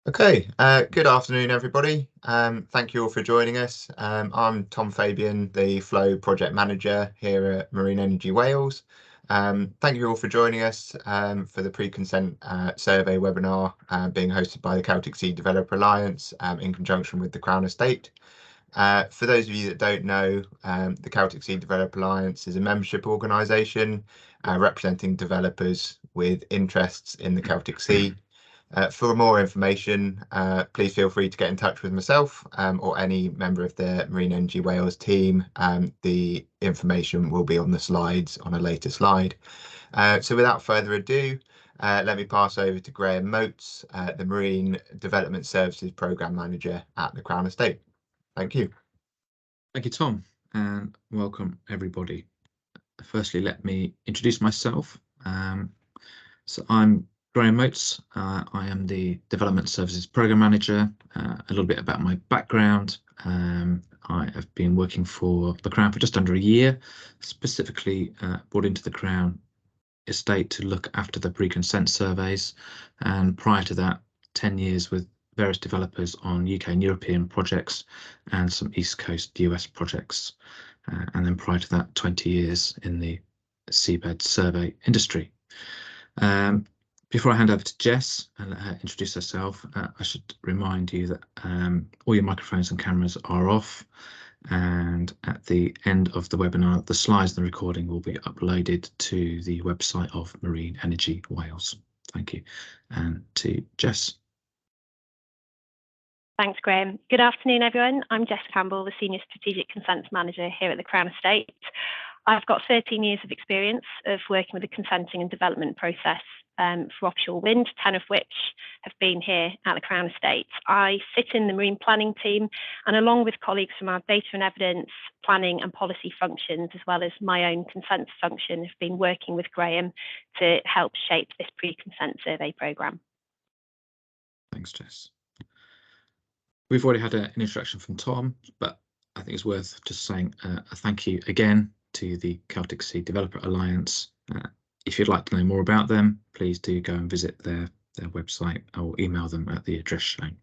Okay, good afternoon, everybody. Thank you all for joining us. I'm Tom Fabian, the Flow Project Manager here at Marine Energy Wales. Thank you all for joining us for the pre-consent survey webinar being hosted by the Celtic Sea Developer Alliance in conjunction with the Crown Estate. For those of you that don't know, the Celtic Sea Developer Alliance is a membership organisation representing developers with interests in the Celtic Sea. For more information, please feel free to get in touch with myself or any member of the Marine Energy Wales team. The information will be on the slides on a later slide. So without further ado, let me pass over to Graham Moates, the Marine Development Services Programme Manager at the Crown Estate. Thank you. Thank you, Tom, and welcome everybody. Firstly, let me introduce myself. So I'm Graham Moates. I am the Development Services Programme Manager. A little bit about my background. I have been working for the Crown for just under a year, specifically brought into the Crown Estate to look after the pre-consent surveys, and prior to that, 10 years with various developers on UK and European projects and some East Coast US projects. And then prior to that, 20 years in the seabed survey industry. Before I hand over to Jess and let her introduce herself, I should remind you that all your microphones and cameras are off, and at the end of the webinar, the slides and the recording will be uploaded to the website of Marine Energy Wales. Thank you. And to Jess. Thanks, Graham. Good afternoon, everyone. I'm Jessica Campbell, the Senior Strategic Consents Manager here at the Crown Estate. I've got 13 years of experience of working with the consenting and development process for offshore wind, 10 of which have been here at the Crown Estate. I sit in the marine planning team, and along with colleagues from our data and evidence, planning and policy functions, as well as my own consent function, have been working with Graham to help shape this pre-consent survey programme. Thanks, Jess. We've already had an introduction from Tom, but I think it's worth just saying a thank you again to the Celtic Sea Developer Alliance. If you'd like to know more about them, please do go and visit their website or email them at the address shown.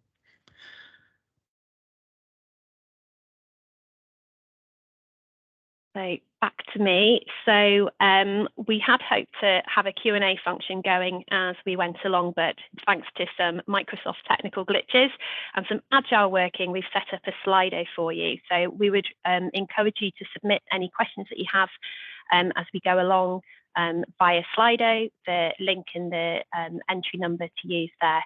So back to me. So we had hoped to have a Q&A function going as we went along, but thanks to some Microsoft technical glitches and some agile working, we've set up a Slido for you. So we would encourage you to submit any questions that you have as we go along via Slido. The link and the entry number to use there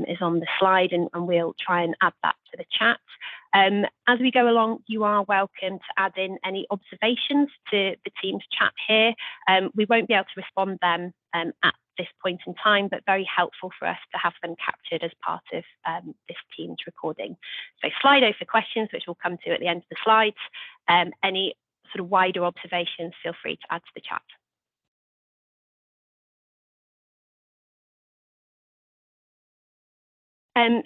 is on the slide, and we'll try and add that to the chat. As we go along, you are welcome to add in any observations to the team's chat here. We won't be able to respond them at this point in time, but very helpful for us to have them captured as part of this team's recording. So Slido for questions, which we'll come to at the end of the slides. Any sort of wider observations, feel free to add to the chat.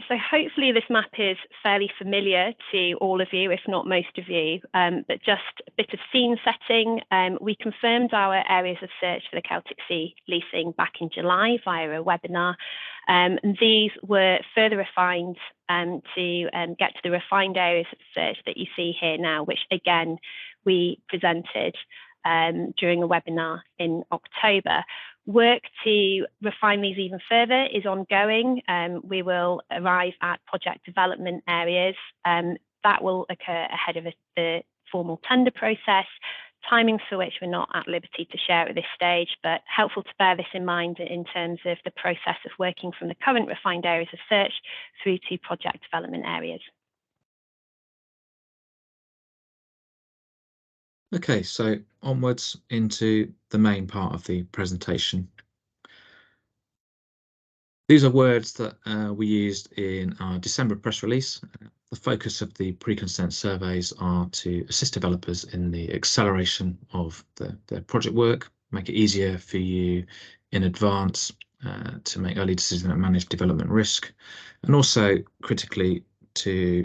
So hopefully this map is fairly familiar to all of you, if not most of you, but just a bit of scene setting. We confirmed our areas of search for the Celtic Sea leasing back in July via a webinar. And these were further refined to get to the refined areas of search that you see here now, which again, we presented during a webinar in October. Work to refine these even further is ongoing. We will arrive at project development areas. That will occur ahead of the formal tender process, timings for which we're not at liberty to share at this stage, but helpful to bear this in mind in terms of the process of working from the current refined areas of search through to project development areas. Okay, so onwards into the main part of the presentation. These are words that we used in our December press release. The focus of the pre-consent surveys are to assist developers in the acceleration of their project work, make it easier for you in advance to make early decisions and manage development risk, and also critically to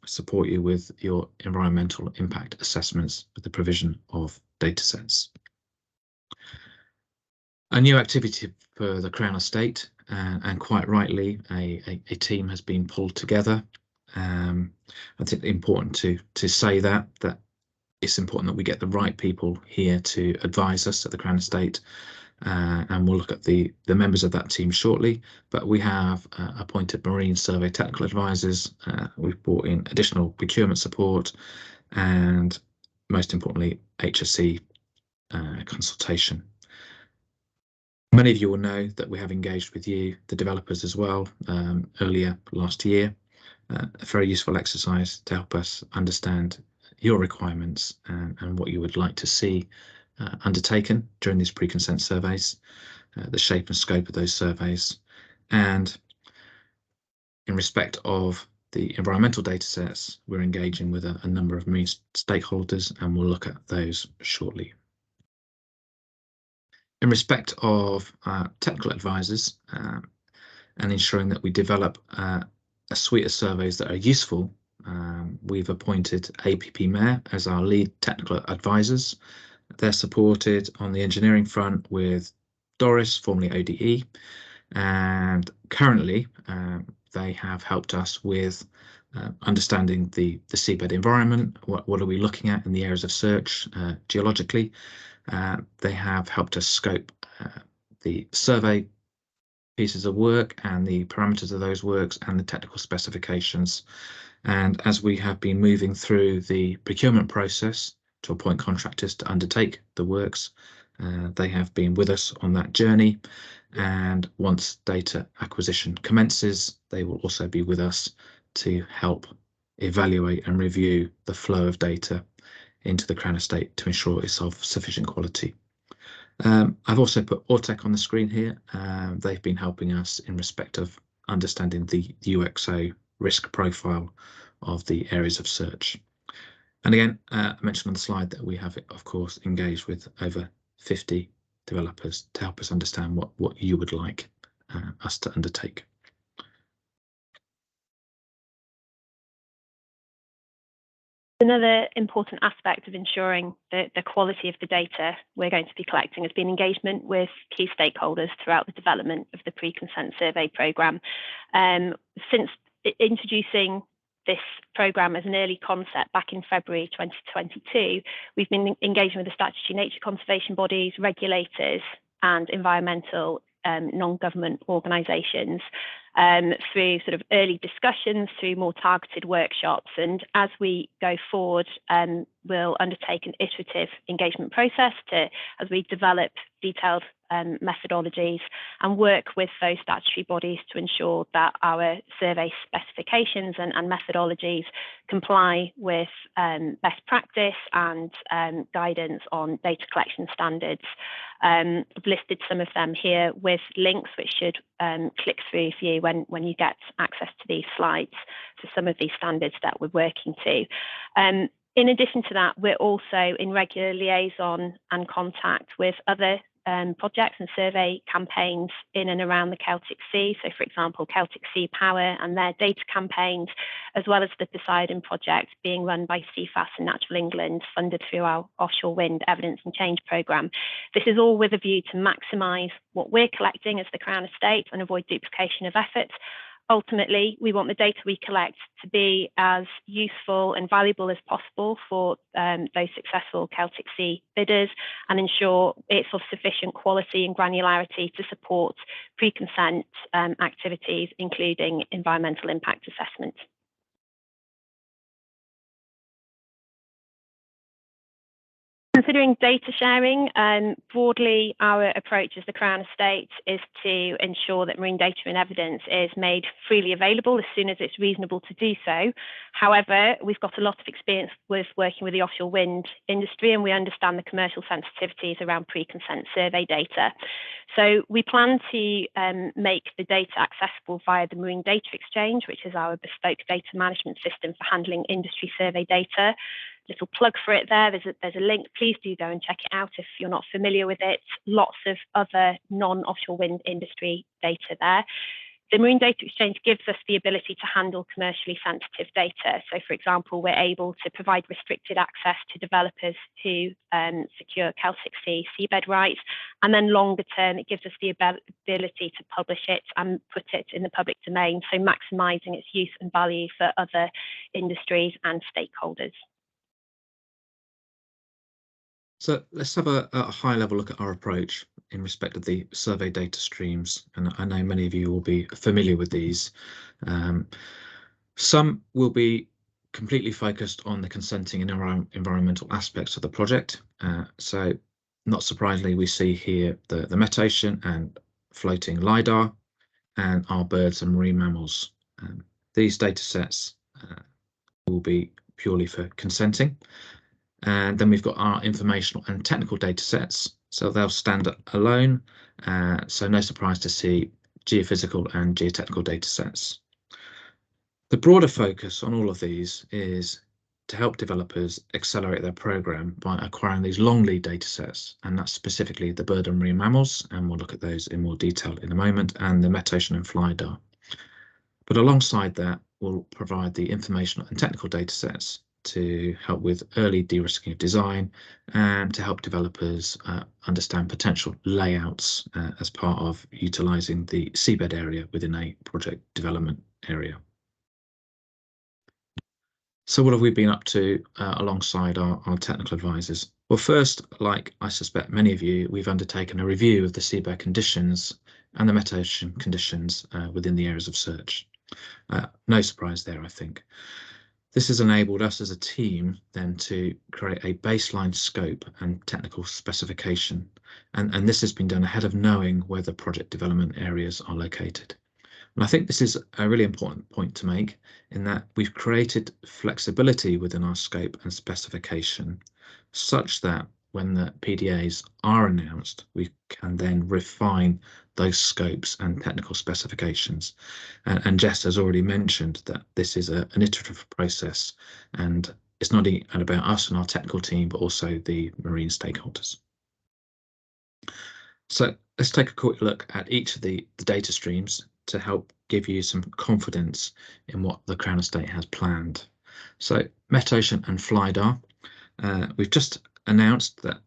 support you with your environmental impact assessments with the provision of datasets. A new activity for the Crown Estate and quite rightly, a team has been pulled together. I think it's important to say that it's important that we get the right people here to advise us at the Crown Estate, and we'll look at the members of that team shortly. But we have appointed marine survey technical advisors. We've brought in additional procurement support, and most importantly, HSE consultation. Many of you will know that we have engaged with you, the developers, as well, earlier last year. A very useful exercise to help us understand your requirements and what you would like to see undertaken during these pre-consent surveys, the shape and scope of those surveys, and in respect of the environmental data sets, we're engaging with a number of marine stakeholders, and we'll look at those shortly. In respect of technical advisors and ensuring that we develop a suite of surveys that are useful, we've appointed APP Mayor as our lead technical advisors. They're supported on the engineering front with Doris, formerly ODE, and currently they have helped us with understanding the seabed environment. What are we looking at in the areas of search geologically? They have helped us scope the survey pieces of work and the parameters of those works and the technical specifications. And as we have been moving through the procurement process to appoint contractors to undertake the works, they have been with us on that journey. And once data acquisition commences, they will also be with us to help evaluate and review the flow of data into the Crown Estate to ensure it's of sufficient quality. I've also put Ortec on the screen here. They've been helping us in respect of understanding the UXO risk profile of the areas of search. And again, I mentioned on the slide that we have, of course, engaged with over 50 developers to help us understand what you would like us to undertake. Another important aspect of ensuring the quality of the data we're going to be collecting has been engagement with key stakeholders throughout the development of the pre-consent survey programme. Since introducing this programme as an early concept back in February 2022, we've been engaging with the statutory nature conservation bodies, regulators and environmental non-government organisations through sort of early discussions, through more targeted workshops. And as we go forward, we'll undertake an iterative engagement process as we develop detailed methodologies and work with those statutory bodies to ensure that our survey specifications and methodologies comply with best practice and guidance on data collection standards. I've listed some of them here with links which should click through for you when you get access to these slides for some of these standards that we're working to. In addition to that, we're also in regular liaison and contact with other projects and survey campaigns in and around the Celtic Sea. So, for example, Celtic Sea Power and their data campaigns, as well as the Poseidon project being run by CFAS and Natural England, funded through our offshore wind evidence and change programme. This is all with a view to maximise what we're collecting as the Crown Estate and avoid duplication of efforts. Ultimately, we want the data we collect to be as useful and valuable as possible for those successful Celtic Sea bidders and ensure it's of sufficient quality and granularity to support pre-consent activities, including environmental impact assessment. Considering data sharing, broadly, our approach as the Crown Estate is to ensure that marine data and evidence is made freely available as soon as it's reasonable to do so. However, we've got a lot of experience with working with the offshore wind industry, and we understand the commercial sensitivities around pre-consent survey data. So we plan to make the data accessible via the Marine Data Exchange, which is our bespoke data management system for handling industry survey data. Little plug for it there. There's a link. Please do go and check it out if you're not familiar with it. Lots of other non-offshore wind industry data there. The Marine Data Exchange gives us the ability to handle commercially sensitive data. So, for example, we're able to provide restricted access to developers who secure Celtic Sea seabed rights. And then longer term, it gives us the ability to publish it and put it in the public domain, so maximising its use and value for other industries and stakeholders. So let's have a high level look at our approach in respect of the survey data streams. And I know many of you will be familiar with these. Some will be completely focused on the consenting and environmental aspects of the project. So not surprisingly, we see here the metocean and floating LiDAR and our birds and marine mammals. These data sets will be purely for consenting. And then we've got our informational and technical data sets. So they'll stand alone. So no surprise to see geophysical and geotechnical data sets. The broader focus on all of these is to help developers accelerate their program by acquiring these long lead data sets, and that's specifically the bird and marine mammals, and we'll look at those in more detail in a moment, and the metocean and FLIDAR. But alongside that, we'll provide the informational and technical data sets to help with early de-risking of design and to help developers understand potential layouts as part of utilising the seabed area within a project development area. So what have we been up to alongside our technical advisors? Well, first, like I suspect many of you, we've undertaken a review of the seabed conditions and the metocean conditions within the areas of search. No surprise there, I think. This has enabled us as a team then to create a baseline scope and technical specification. And this has been done ahead of knowing where the project development areas are located. And I think this is a really important point to make, in that we've created flexibility within our scope and specification such that when the PDAs are announced, we can then refine those scopes and technical specifications. And Jess has already mentioned that this is an iterative process, and it's not only about us and our technical team, but also the marine stakeholders. So let's take a quick look at each of the data streams to help give you some confidence in what the Crown Estate has planned. So metocean and FLIDAR, we've just announced that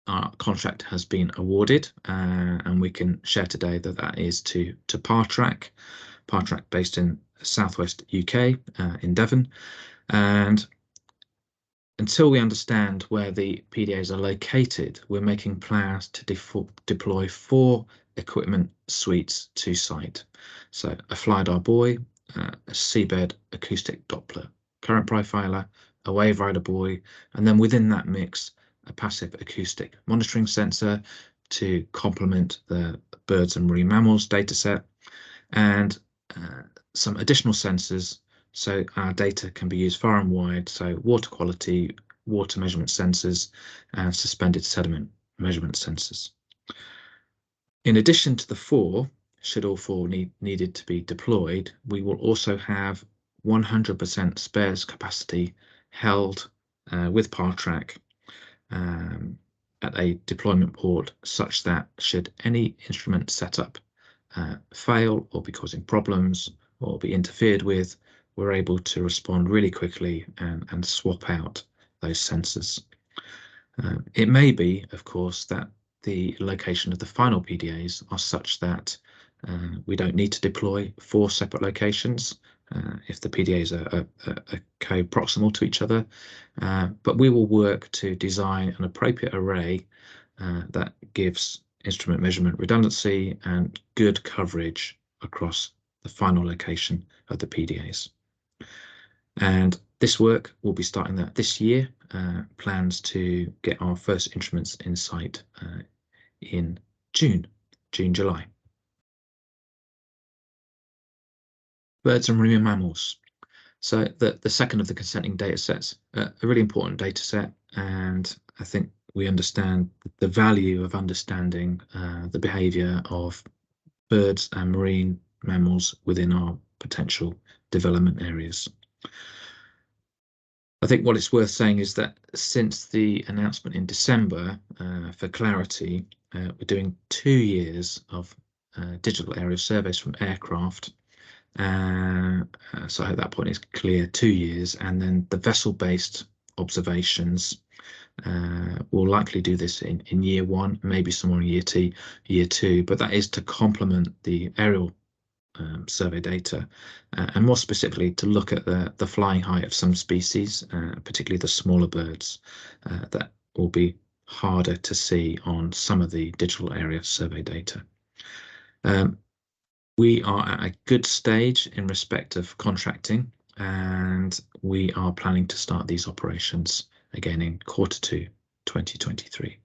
our contract has been awarded, and we can share today that that is to Partrack based in southwest UK in Devon. And until we understand where the PDAs are located, we're making plans to deploy 4 equipment suites to site. So a FLIDAR buoy, a seabed acoustic Doppler current profiler, a wave rider buoy, and then within that mix, a passive acoustic monitoring sensor to complement the birds and marine mammals dataset, and some additional sensors so our data can be used far and wide, so water quality, water measurement sensors, and suspended sediment measurement sensors. In addition to the 4, should all 4 needed to be deployed, we will also have 100% spares capacity held with Partrack at a deployment port, such that should any instrument setup fail or be causing problems or be interfered with, we're able to respond really quickly and swap out those sensors. It may be, of course, that the location of the final PDAs are such that we don't need to deploy 4 separate locations if the PDAs are co-proximal to each other, but we will work to design an appropriate array that gives instrument measurement redundancy and good coverage across the final location of the PDAs. And this work will be starting that this year. Plans to get our first instruments in sight in June, July. Birds and marine mammals. So the second of the consenting data sets, a really important data set, and I think we understand the value of understanding the behaviour of birds and marine mammals within our potential development areas. I think what it's worth saying is that since the announcement in December, for clarity, we're doing 2 years of digital aerial surveys from aircraft. So at that point it's clear 2 years, and then the vessel-based observations we'll likely do this in year 1, maybe some more in year two, but that is to complement the aerial survey data, and more specifically to look at the flying height of some species, particularly the smaller birds that will be harder to see on some of the digital area survey data. We are at a good stage in respect of contracting, and we are planning to start these operations again in Q2 2023.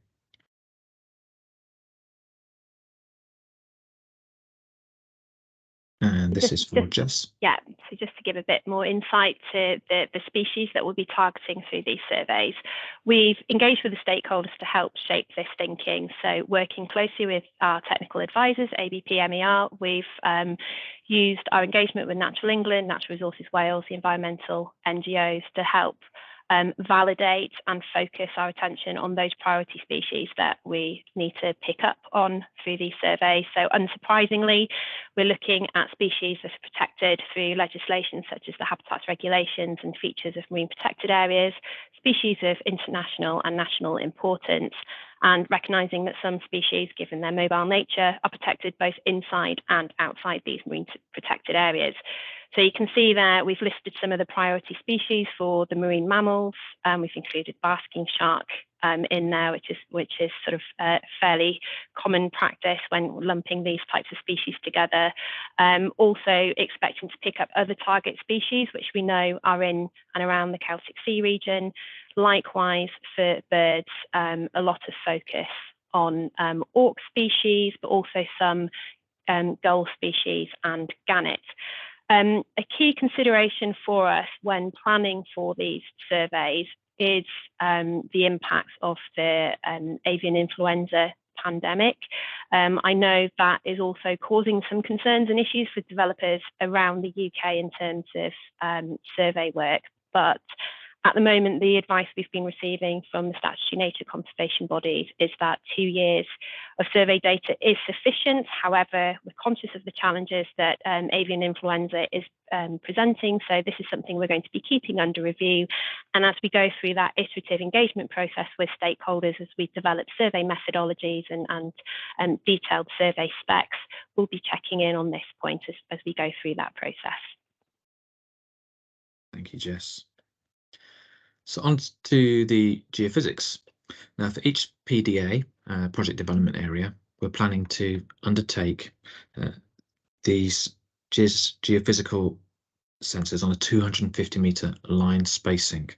And this is for Jess. Yeah, so just to give a bit more insight to the species that we'll be targeting through these surveys, we've engaged with the stakeholders to help shape this thinking. So working closely with our technical advisors, ABP MER, we've used our engagement with Natural England, Natural Resources Wales, the environmental NGOs to help validate and focus our attention on those priority species that we need to pick up on through these surveys. So unsurprisingly, we're looking at species that are protected through legislation such as the Habitats Regulations and features of marine protected areas, species of international and national importance, and recognising that some species, given their mobile nature, are protected both inside and outside these marine protected areas. So you can see there we've listed some of the priority species for the marine mammals. We've included basking shark in there, which is sort of fairly common practice when lumping these types of species together. Also expecting to pick up other target species, which we know are in and around the Celtic Sea region. Likewise for birds, a lot of focus on auk species, but also some gull species and gannet. A key consideration for us when planning for these surveys is the impacts of the avian influenza pandemic. I know that is also causing some concerns and issues for developers around the UK in terms of survey work, but at the moment, the advice we've been receiving from the statutory nature conservation bodies is that 2 years of survey data is sufficient. However, we're conscious of the challenges that avian influenza is presenting. So this is something we're going to be keeping under review. And as we go through that iterative engagement process with stakeholders, as we develop survey methodologies and detailed survey specs, we'll be checking in on this point as we go through that process. Thank you, Jess. So on to the geophysics. Now for each PDA, project development area, we're planning to undertake these geophysical sensors on a 250 metre line spacing.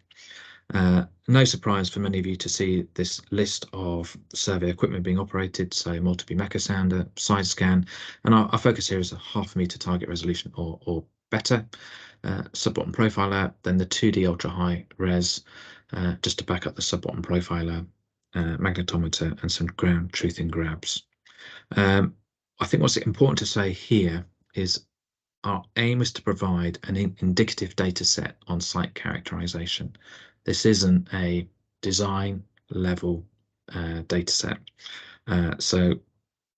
No surprise for many of you to see this list of survey equipment being operated, so multi-beam echo sounder, side scan, and our focus here is a 0.5 metre target resolution or better. Sub-bottom profiler, then the 2D ultra high res, just to back up the sub-bottom profiler, magnetometer, and some ground truthing grabs. I think what's important to say here is our aim is to provide an indicative data set on site characterization. This isn't a design level data set. So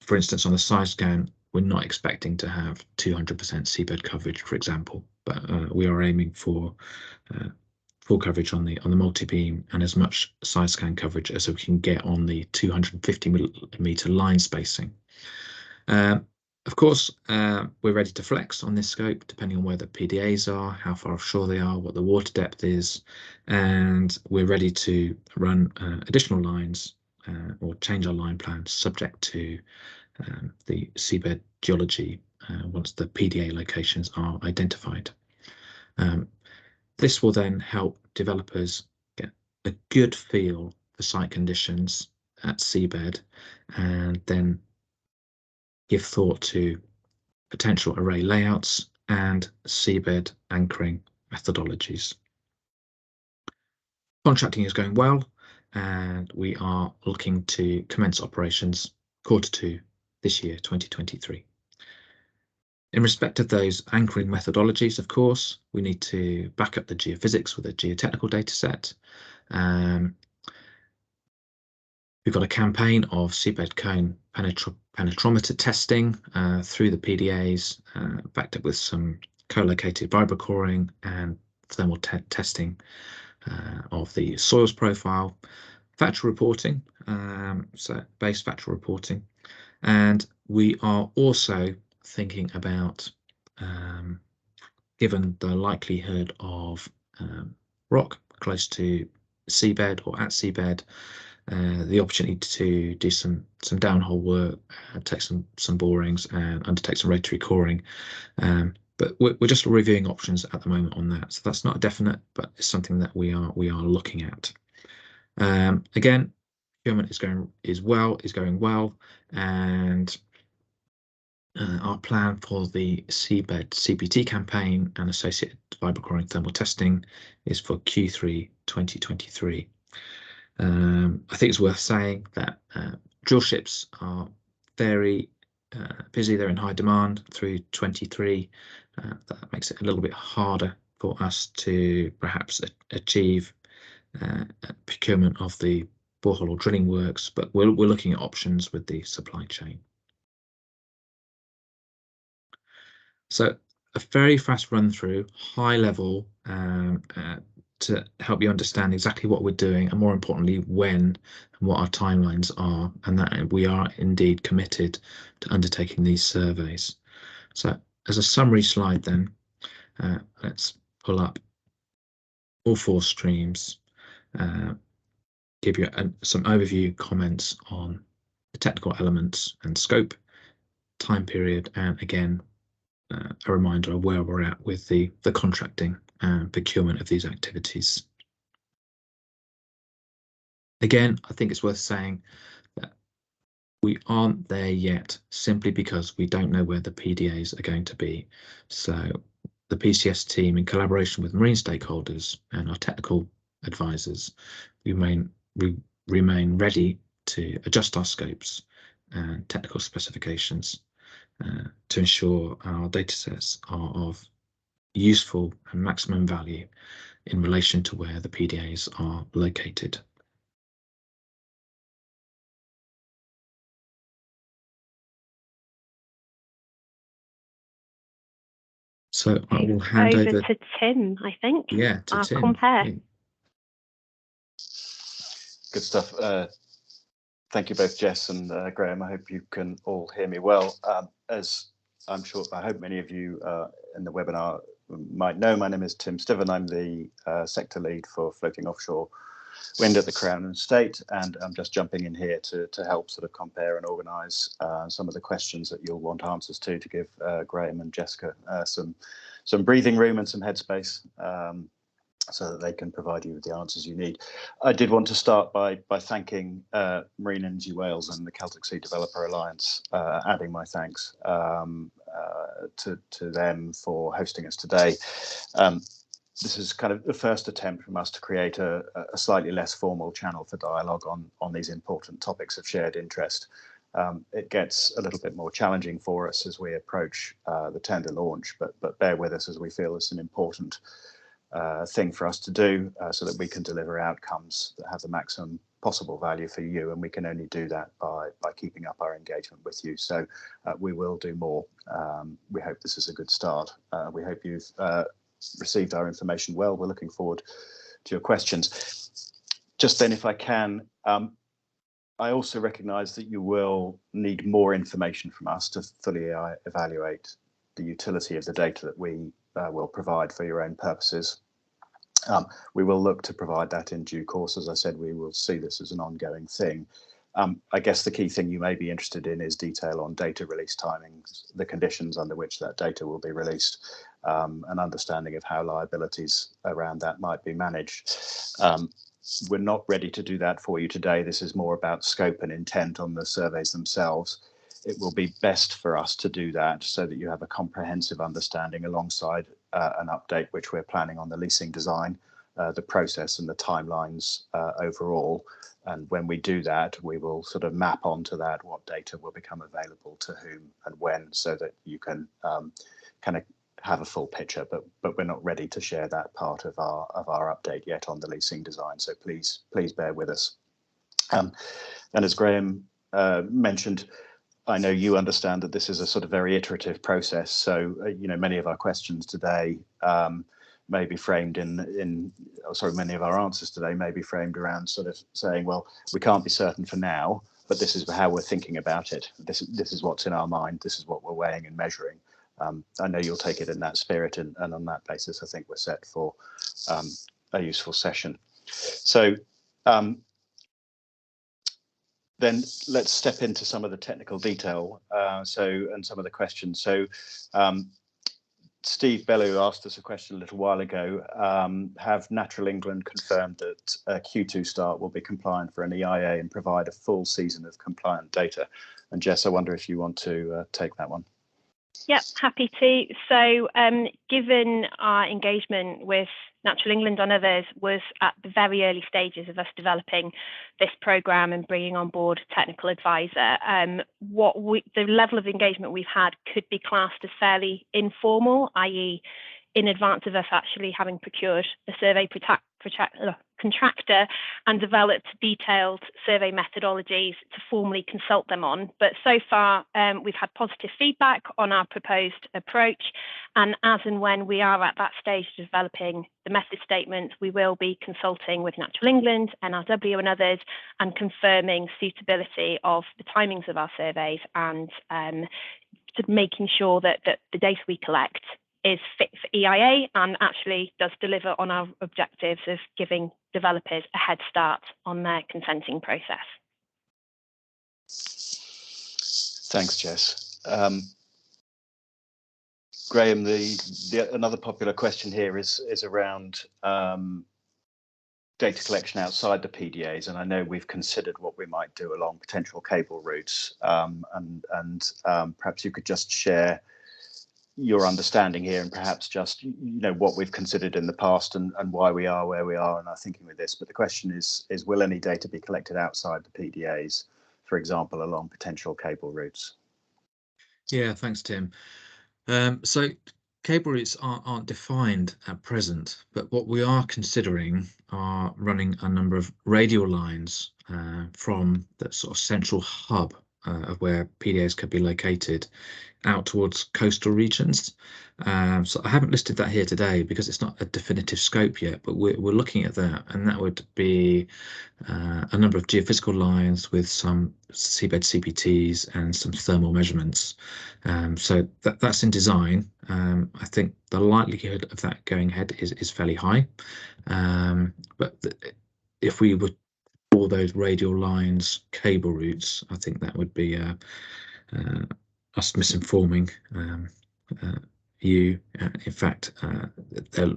for instance, on the side scan, we're not expecting to have 200% seabed coverage, for example, but we are aiming for full coverage on the multi-beam and as much side scan coverage as we can get on the 250 meter line spacing. Of course, we're ready to flex on this scope depending on where the PDAs are, how far offshore they are, what the water depth is, and we're ready to run additional lines or change our line plans subject to the seabed geology once the PDA locations are identified. This will then help developers get a good feel for site conditions at seabed and then give thought to potential array layouts and seabed anchoring methodologies. Contracting is going well, and we are looking to commence operations Q2 this year, 2023. In respect of those anchoring methodologies, of course, we need to back up the geophysics with a geotechnical data set. We've got a campaign of seabed cone penetrometer testing through the PDAs, backed up with some co-located vibrocoring and thermal testing of the soils profile, factual reporting, so base factual reporting, and we are also thinking about, given the likelihood of rock close to seabed or at seabed, the opportunity to do some downhole work, take some borings and undertake some rotary coring. But we're just reviewing options at the moment on that. So that's not a definite, but it's something that we are looking at. Again, procurement is going well, and our plan for the seabed CBT campaign and associated vibrocoring thermal testing is for Q3 2023. I think it's worth saying that drill ships are very busy. They're in high demand through 23. That makes it a little bit harder for us to perhaps achieve procurement of the borehole or drilling works, but we're looking at options with the supply chain. So a very fast run through, high level, to help you understand exactly what we're doing, and more importantly, when and what our timelines are, and that we are indeed committed to undertaking these surveys. So as a summary slide then, let's pull up all 4 streams, give you some overview comments on the technical elements and scope, time period, and again, a reminder of where we're at with the contracting and procurement of these activities. Again, I think it's worth saying that we aren't there yet simply because we don't know where the PDAs are going to be. So the PCS team, in collaboration with marine stakeholders and our technical advisors, we remain ready to adjust our scopes and technical specifications to ensure our datasets are of useful and maximum value in relation to where the PDAs are located. So I will hand over to Tim, I think. Yeah, to Tim. Compare. Yeah. Good stuff. Thank you both, Jess and Graham. I hope you can all hear me well. As I hope many of you in the webinar might know, my name is Tim Stiven. I'm the sector lead for Floating Offshore Wind at the Crown and Estate, and I'm just jumping in here to help sort of compare and organise some of the questions that you'll want answers to give Graham and Jessica some breathing room and some headspace, so that they can provide you with the answers you need. I did want to start by thanking Marine Energy Wales and the Celtic Sea Developer Alliance, adding my thanks to them for hosting us today. This is kind of the first attempt from us to create a slightly less formal channel for dialogue on these important topics of shared interest. It gets a little bit more challenging for us as we approach the tender launch, but bear with us as we feel it's an important thing for us to do so that we can deliver outcomes that have the maximum possible value for you, and we can only do that by keeping up our engagement with you. So we will do more. We hope this is a good start. We hope you've received our information well. We're looking forward to your questions. Just then, if I can, I also recognise that you will need more information from us to fully evaluate the utility of the data that we will provide for your own purposes. We will look to provide that in due course. As I said, we will see this as an ongoing thing. I guess the key thing you may be interested in is detail on data release timings, the conditions under which that data will be released, an understanding of how liabilities around that might be managed. We're not ready to do that for you today. This is more about scope and intent on the surveys themselves. It will be best for us to do that so that you have a comprehensive understanding alongside an update which we're planning on the leasing design, the process and the timelines overall. And when we do that, we will sort of map onto that what data will become available to whom and when, so that you can kind of have a full picture. But we're not ready to share that part of our update yet on the leasing design. So please bear with us. And as Graham mentioned, I know you understand that this is a sort of very iterative process. So, many of our questions today may be framed many of our answers today may be framed around sort of saying, well, we can't be certain for now, but this is how we're thinking about it. This is what's in our mind. This is what we're weighing and measuring. I know you'll take it in that spirit, and on that basis, I think we're set for a useful session. So then let's step into some of the technical detail and some of the questions. So Steve Bellew asked us a question a little while ago. Have Natural England confirmed that Q2 start will be compliant for an EIA and provide a full season of compliant data? And Jess, I wonder if you want to take that one. Yep, happy to. So given our engagement with Natural England and others was at the very early stages of us developing this programme and bringing on board a technical advisor, the level of engagement we've had could be classed as fairly informal, i.e. in advance of us actually having procured a survey contractor and developed detailed survey methodologies to formally consult them on. But so far, we've had positive feedback on our proposed approach. And as and when we are at that stage of developing the method statement, we will be consulting with Natural England, NRW and others, and confirming suitability of the timings of our surveys and making sure that the data we collect is fit for EIA and actually does deliver on our objectives of giving developers a head start on their consenting process. Thanks, Jess. Graham, another popular question here is around data collection outside the PDAs, and I know we've considered what we might do along potential cable routes, and perhaps you could just share your understanding here, and perhaps just what we've considered in the past and why we are where we are and our thinking with this. But the question is will any data be collected outside the PDAs, for example, along potential cable routes? Yeah, thanks, Tim. So cable routes aren't defined at present, but what we are considering are running a number of radial lines from the sort of central hub of where PDAs could be located out towards coastal regions. So I haven't listed that here today because it's not a definitive scope yet, but we're looking at that, and that would be a number of geophysical lines with some seabed CPTs and some thermal measurements. So that's in design. I think the likelihood of that going ahead is fairly high. But if we were all those radial lines cable routes, I think that would be us misinforming you. In fact,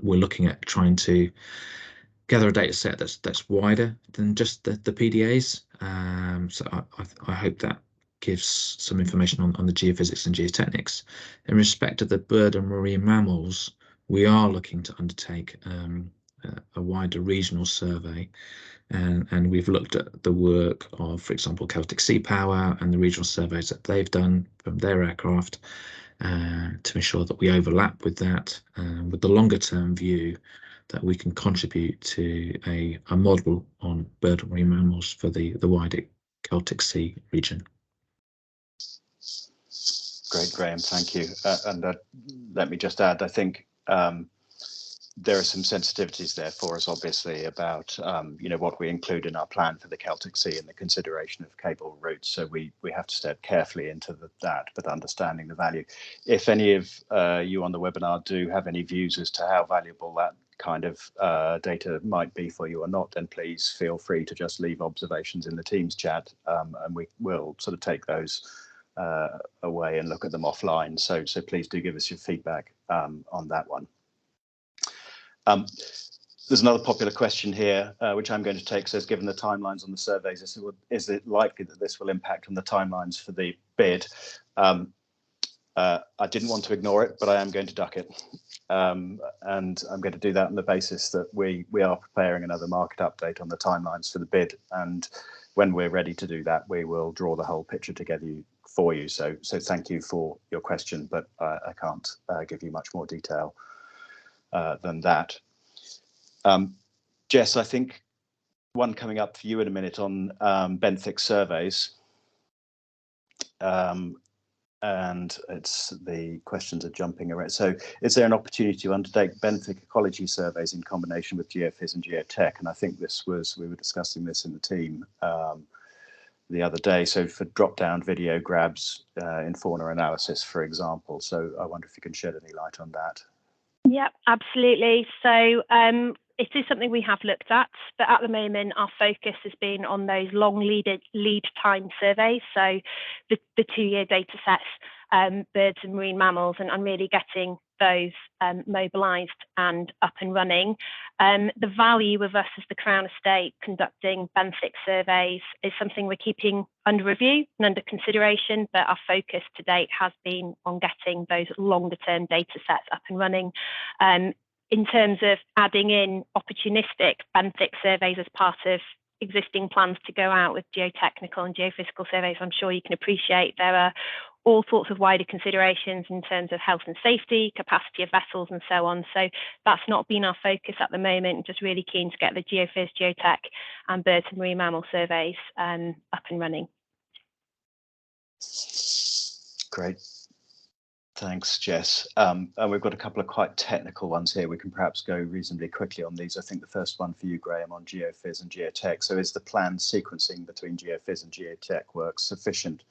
we're looking at trying to gather a data set that's wider than just the PDAs. So I hope that gives some information on the geophysics and geotechnics. In respect of the bird and marine mammals, we are looking to undertake a wider regional survey, and we've looked at the work of, for example, Celtic Sea Power and the regional surveys that they've done from their aircraft to ensure that we overlap with that, with the longer term view that we can contribute to a model on bird and marine mammals for the wider Celtic Sea region. Great, Graham, thank you. And let me just add, I think there are some sensitivities there for us, obviously, about what we include in our plan for the Celtic Sea and the consideration of cable routes. So we have to step carefully into that, but understanding the value. If any of you on the webinar do have any views as to how valuable that kind of data might be for you or not, then please feel free to just leave observations in the Teams chat, and we will sort of take those away and look at them offline. So please do give us your feedback on that one. There's another popular question here, which I'm going to take. Says, given the timelines on the surveys, is it likely that this will impact on the timelines for the bid? I didn't want to ignore it, but I am going to duck it. And I'm going to do that on the basis that we are preparing another market update on the timelines for the bid. And when we're ready to do that, we will draw the whole picture together for you. So thank you for your question, but I can't give you much more detail than that. Jess, I think one coming up for you in a minute on benthic surveys. And it's the questions are jumping around. So is there an opportunity to undertake benthic ecology surveys in combination with geophys and geotech? And I think we were discussing this in the team the other day. So for drop-down video grabs in fauna analysis, for example. So I wonder if you can shed any light on that. Yep, absolutely. So it is something we have looked at, but at the moment our focus has been on those long lead time surveys, so the 2-year data sets, birds and marine mammals, and really getting those mobilised and up and running. The value of us as the Crown Estate conducting benthic surveys is something we're keeping under review and under consideration, but our focus to date has been on getting those longer term data sets up and running. In terms of adding in opportunistic benthic surveys as part of existing plans to go out with geotechnical and geophysical surveys, I'm sure you can appreciate there are all sorts of wider considerations in terms of health and safety, capacity of vessels and so on. So that's not been our focus at the moment, just really keen to get the geophys, geotech and birds and marine mammal surveys up and running. Great. Thanks, Jess. And we've got a couple of quite technical ones here. We can perhaps go reasonably quickly on these. I think the first one for you, Graham, on geophys and geotech. So is the planned sequencing between geophys and geotech work sufficient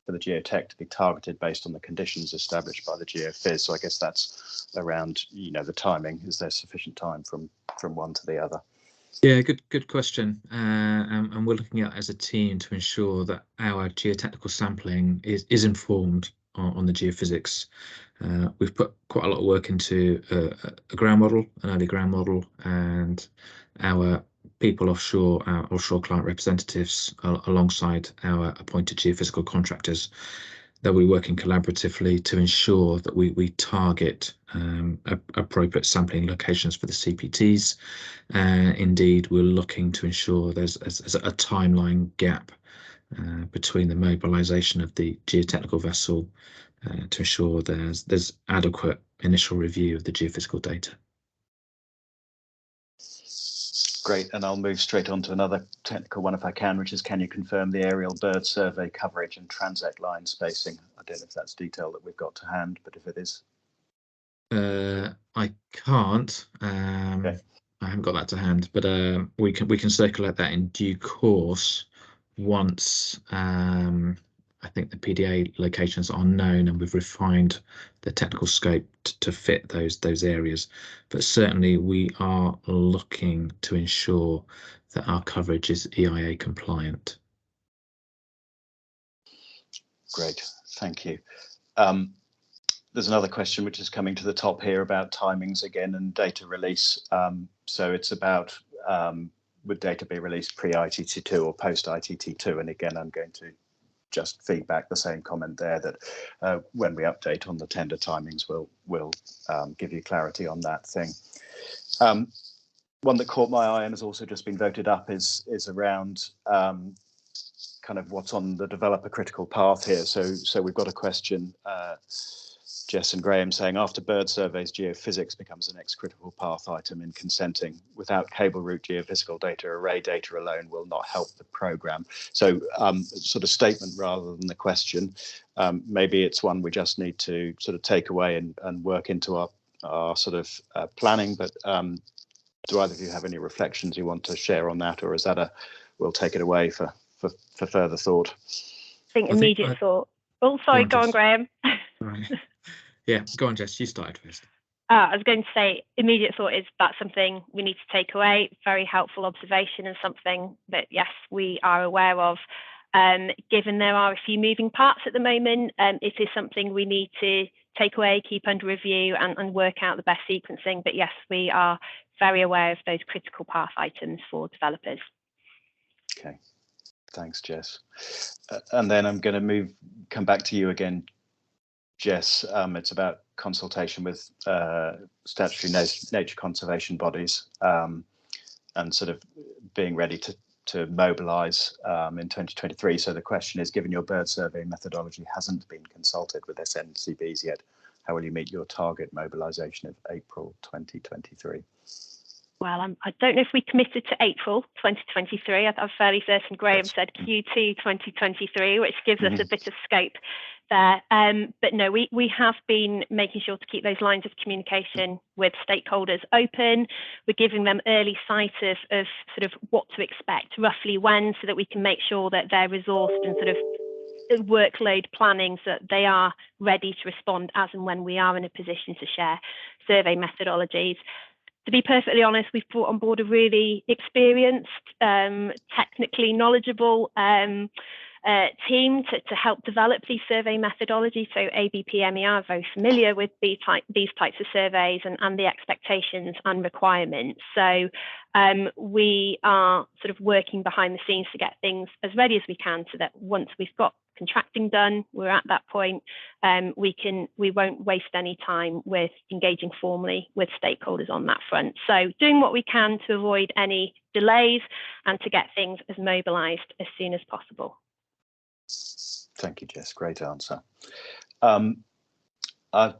for the geotech to be targeted based on the conditions established by the geophys? So I guess that's around, the timing. Is there sufficient time from one to the other? Yeah, good question. And we're looking at as a team to ensure that our geotechnical sampling is informed on the geophysics. We've put quite a lot of work into a ground model, an early ground model, and our people offshore, our offshore client representatives, alongside our appointed geophysical contractors, that we're working collaboratively to ensure that we target appropriate sampling locations for the CPTs. Indeed, we're looking to ensure there's a timeline gap between the mobilisation of the geotechnical vessel to ensure there's adequate initial review of the geophysical data. Great, and I'll move straight on to another technical one if I can, which is, can you confirm the aerial bird survey coverage and transect line spacing? I don't know if that's detail that we've got to hand, but if it is. I can't. Okay. I haven't got that to hand, but we can circulate that in due course once I think the PDA locations are known and we've refined the technical scope to fit those areas. But certainly we are looking to ensure that our coverage is EIA compliant. Great, thank you. There's another question which is coming to the top here about timings again and data release. So it's about would data be released pre-ITT2 or post-ITT2? And again, I'm going to just feedback the same comment there that when we update on the tender timings, we'll give you clarity on that thing. One that caught my eye and has also just been voted up is around kind of what's on the developer critical path here. So we've got a question, Jess and Graham, saying after bird surveys, geophysics becomes the next critical path item in consenting. Without cable route geophysical data, array data alone will not help the programme. So sort of statement rather than the question. Maybe it's one we just need to sort of take away and work into our sort of planning. But do either of you have any reflections you want to share on that, or is that we'll take it away for further thought? I think immediate thought. Oh, sorry, go on, Graham. Right. Yeah, go on, Jess, you started first. I was going to say immediate thought is that's something we need to take away. Very helpful observation and something that, yes, we are aware of. Given there are a few moving parts at the moment, it is something we need to take away, keep under review and work out the best sequencing. But yes, we are very aware of those critical path items for developers. Okay, thanks, Jess. And then I'm going to come back to you again, Jess. It's about consultation with statutory nature conservation bodies and sort of being ready to mobilise in 2023. So the question is, given your bird survey methodology hasn't been consulted with SNCBs yet, how will you meet your target mobilisation of April 2023? well, I don't know if we committed to April 2023. I'm fairly certain Graham said Q2 2023, which gives us a bit of scope there. But no, we have been making sure to keep those lines of communication with stakeholders open. We're giving them early sight of sort of what to expect, roughly when, so that we can make sure that they're resourced and sort of workload planning so that they are ready to respond as and when we are in a position to share survey methodologies. To be perfectly honest, we've brought on board a really experienced, technically knowledgeable team to help develop these survey methodologies. So ABP-MER are very familiar with these types of surveys and the expectations and requirements. So we are sort of working behind the scenes to get things as ready as we can, so that once we've got contracting done, we're at that point, we won't waste any time with engaging formally with stakeholders on that front. So doing what we can to avoid any delays and to get things as mobilised as soon as possible. Thank you, Jess. Great answer.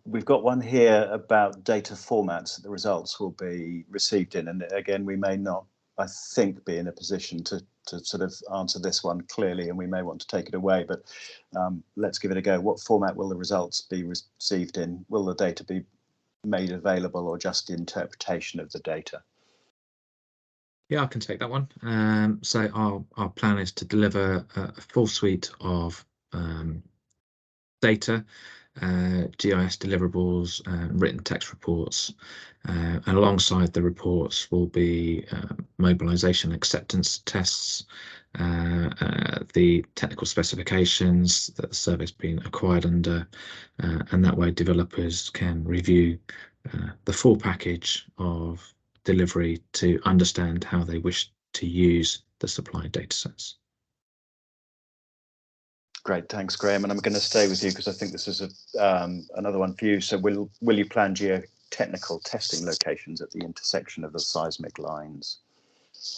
We've got one here about data formats that the results will be received in. And again, we may not, I think, be in a position to sort of answer this one clearly, and we may want to take it away, but let's give it a go. What format will the results be received in? Will the data be made available, or just the interpretation of the data? Yeah, I can take that one. So our plan is to deliver a full suite of data, GIS deliverables, written text reports, and alongside the reports will be mobilisation acceptance tests, the technical specifications that the survey's been acquired under, and that way developers can review the full package of delivery to understand how they wish to use the supplied datasets. Great, thanks, Graham. And I'm going to stay with you because I think this is another one for you. So will you plan geotechnical testing locations at the intersection of the seismic lines?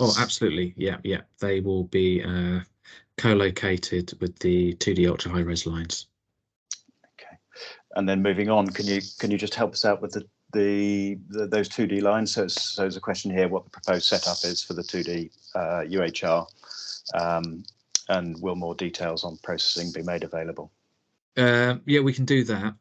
Oh, absolutely. Yeah. They will be co-located with the 2D ultra high res lines. Okay. And then moving on, can you just help us out with those 2D lines? So there's a question here: what the proposed setup is for the 2D UHR. And will more details on processing be made available? Yeah, we can do that.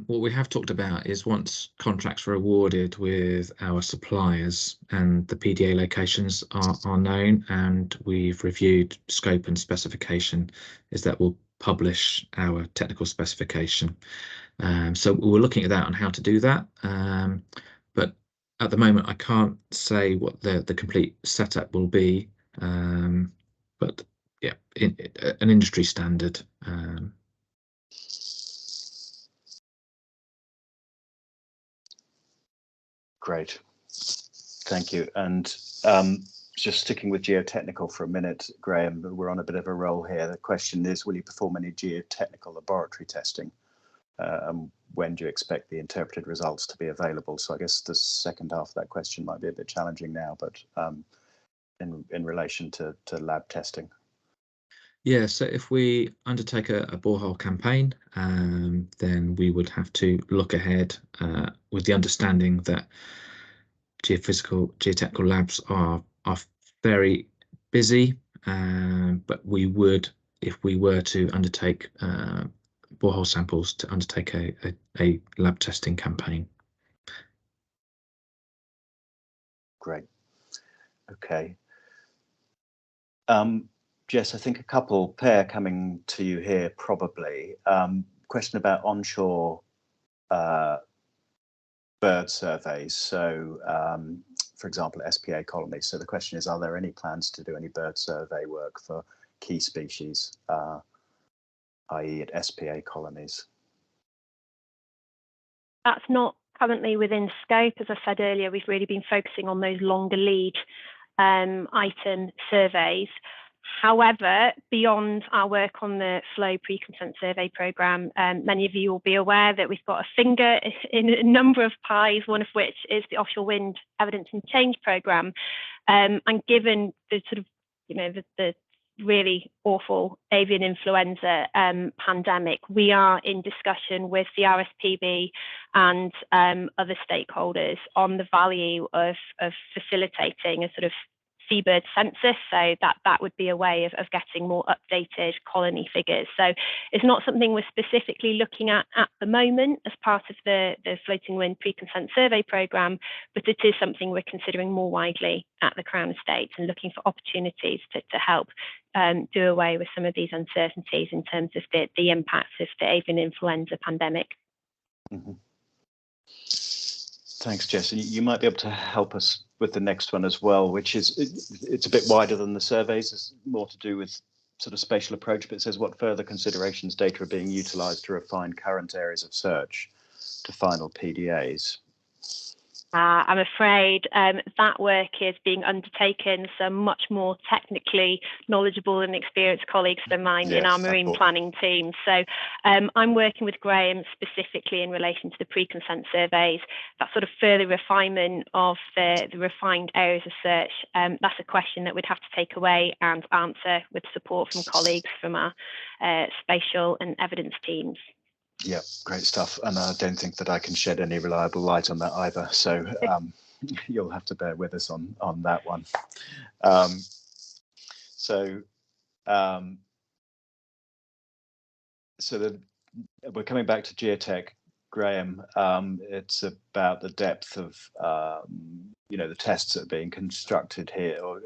What we have talked about is once contracts are awarded with our suppliers and the PDA locations are known and we've reviewed scope and specification, is that we'll publish our technical specification. So we're looking at that on how to do that. But at the moment, I can't say what the complete setup will be. But yeah, an industry standard. Great, thank you. And just sticking with geotechnical for a minute, Graham, we're on a bit of a roll here. The question is, will you perform any geotechnical laboratory testing? When do you expect the interpreted results to be available? So I guess the second half of that question might be a bit challenging now, but in relation to lab testing. Yeah, so if we undertake a borehole campaign, then we would have to look ahead with the understanding that geotechnical labs are very busy, but we would, if we were to undertake borehole samples, to undertake a lab testing campaign. Great. Okay. Jess, I think a pair coming to you here probably. Question about onshore bird surveys. So, for example, SPA colonies. So the question is, are there any plans to do any bird survey work for key species, i.e. at SPA colonies? That's not currently within scope. As I said earlier, we've really been focusing on those longer lead item surveys. However, beyond our work on the Flow pre-consent survey programme, many of you will be aware that we've got a finger in a number of pies, one of which is the Offshore Wind Evidence and Change programme. And given the sort of, the really awful avian influenza pandemic, we are in discussion with the RSPB and other stakeholders on the value of facilitating a sort of seabird census, so that would be a way of getting more updated colony figures. So it's not something we're specifically looking at the moment as part of the Floating Wind Pre-Consent Survey programme, but it is something we're considering more widely at the Crown Estate and looking for opportunities to help do away with some of these uncertainties in terms of the impacts of the avian influenza pandemic. Mm-hmm. Thanks, Jess. You might be able to help us with the next one as well, which is, it's a bit wider than the surveys. It's more to do with sort of spatial approach, but it says what further considerations data are being utilised to refine current areas of search to final PDAs. I'm afraid that work is being undertaken, so much more technically knowledgeable and experienced colleagues than mine in our marine planning team. So I'm working with Graham specifically in relation to the pre-consent surveys, that sort of further refinement of the refined areas of search. That's a question that we'd have to take away and answer with support from colleagues from our spatial and evidence teams. Yeah, great stuff. And I don't think that I can shed any reliable light on that either. So you'll have to bear with us on that one. So we're coming back to geotech, Graham. It's about the depth of, the tests that are being constructed here or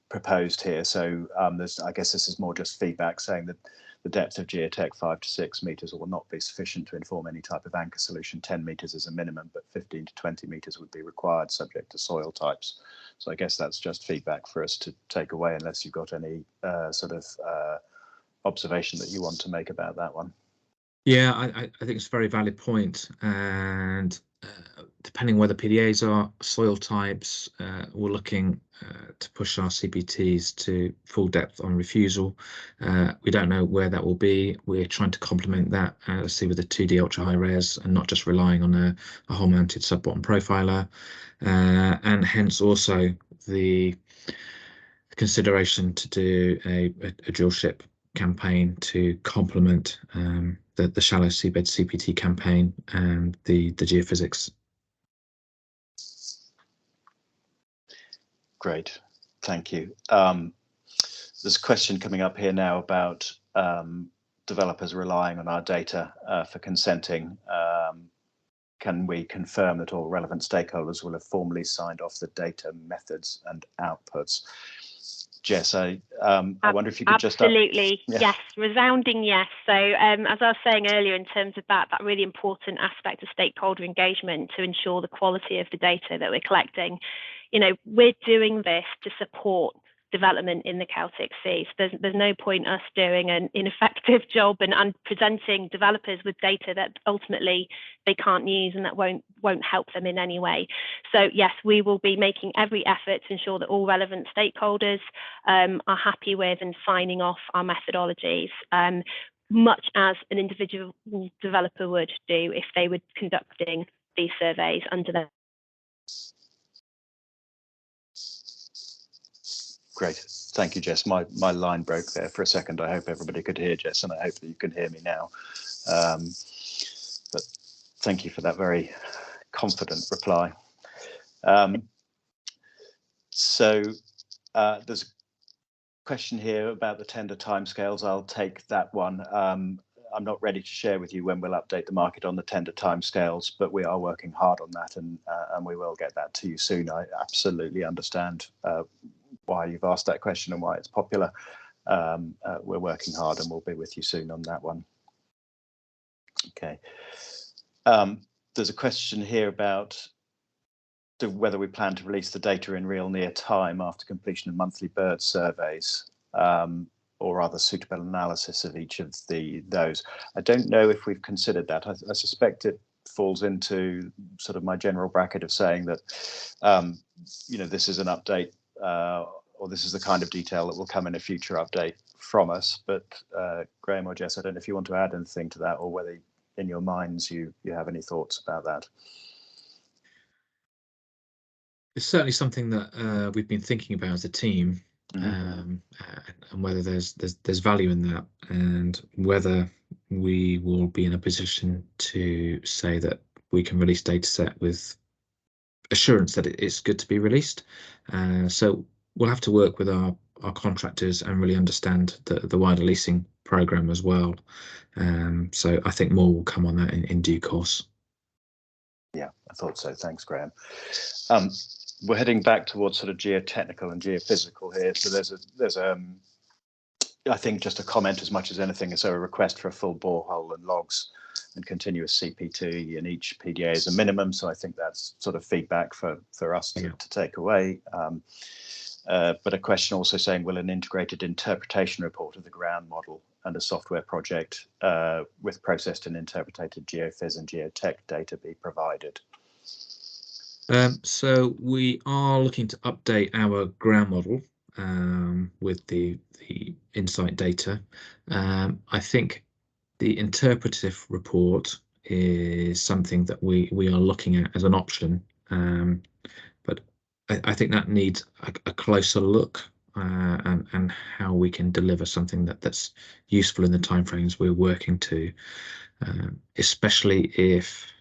proposed here. So I guess this is more just feedback saying that the depth of geotech 5 to 6 meters will not be sufficient to inform any type of anchor solution. 10 meters is a minimum, but 15 to 20 meters would be required subject to soil types. So I guess that's just feedback for us to take away, unless you've got any sort of observation that you want to make about that one. Yeah, I think it's a very valid point, and depending where the PDAs are, soil types, we're looking to push our CPTs to full depth on refusal. We don't know where that will be. We're trying to complement that, see with the 2D ultra high res, and not just relying on a hole mounted sub bottom profiler, and hence also the consideration to do a drill ship campaign to complement the shallow seabed CPT campaign and the geophysics. Great, thank you. There's a question coming up here now about developers relying on our data for consenting. Can we confirm that all relevant stakeholders will have formally signed off the data, methods and outputs? Jess, I wonder if you could just... Absolutely, yes, resounding yes. So as I was saying earlier, in terms of that really important aspect of stakeholder engagement to ensure the quality of the data that we're collecting, we're doing this to support development in the Celtic Sea. So there's no point us doing an ineffective job and presenting developers with data that ultimately they can't use and that won't help them in any way. So yes, we will be making every effort to ensure that all relevant stakeholders are happy with and signing off our methodologies, much as an individual developer would do if they were conducting these surveys under their... Great, thank you, Jess. My line broke there for a second. I hope everybody could hear Jess, and I hope that you can hear me now. But thank you for that very confident reply. So there's a question here about the tender timescales. I'll take that one. I'm not ready to share with you when we'll update the market on the tender timescales, but we are working hard on that, and we will get that to you soon. I absolutely understand why you've asked that question and why it's popular. We're working hard and we'll be with you soon on that one. Okay. There's a question here about whether we plan to release the data in real near time after completion of monthly bird surveys, or other suitable analysis of each of those. I don't know if we've considered that. I suspect it falls into sort of my general bracket of saying that this is an update, or this is the kind of detail that will come in a future update from us. But Graham or Jess, I don't know if you want to add anything to that, or whether in your minds you have any thoughts about that. It's certainly something that we've been thinking about as a team. and whether there's value in that, and whether we will be in a position to say that we can release data set with assurance that it's good to be released. So we'll have to work with our contractors and really understand the wider leasing program as well. So I think more will come on that in due course. Yeah, I thought so. Thanks, Graham. We're heading back towards sort of geotechnical and geophysical here. So there's I think just a comment as much as anything. So a request for a full borehole and logs and continuous CPT in each PDA is a minimum. So I think that's sort of feedback for us to take away. But a question also saying, will an integrated interpretation report of the ground model and a software project with processed and interpreted geophys and geotech data be provided? So we are looking to update our ground model with the insight data. I think the interpretive report is something that we are looking at as an option, but I think that needs a closer look and how we can deliver something that's useful in the timeframes we're working to, especially if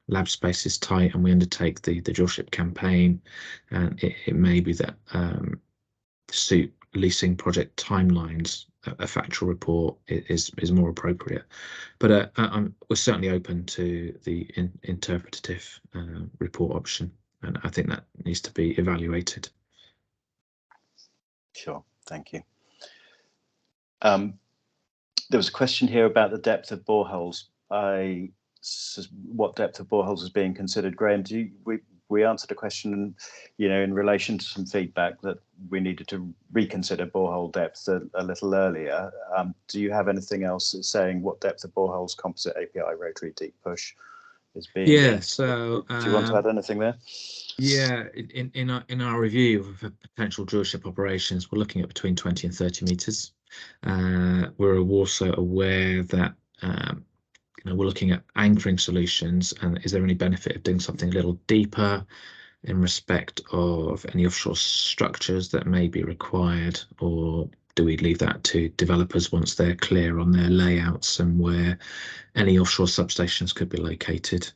lab space is tight and we undertake the drillship campaign, and it may be that suit leasing project timelines, a factual report is more appropriate. But we're certainly open to the interpretative report option, and I think that needs to be evaluated. Sure, thank you. There was a question here about the depth of boreholes. What depth of boreholes is being considered? Graham, we answered a question, in relation to some feedback that we needed to reconsider borehole depth a little earlier. Do you have anything else saying what depth of boreholes composite API rotary deep push is being? Yeah. So do you want to add anything there? Yeah, in our review of potential drillship operations, we're looking at between 20 and 30 meters. We're also aware that we're looking at anchoring solutions, and is there any benefit of doing something a little deeper in respect of any offshore structures that may be required, or do we leave that to developers once they're clear on their layouts and where any offshore substations could be located?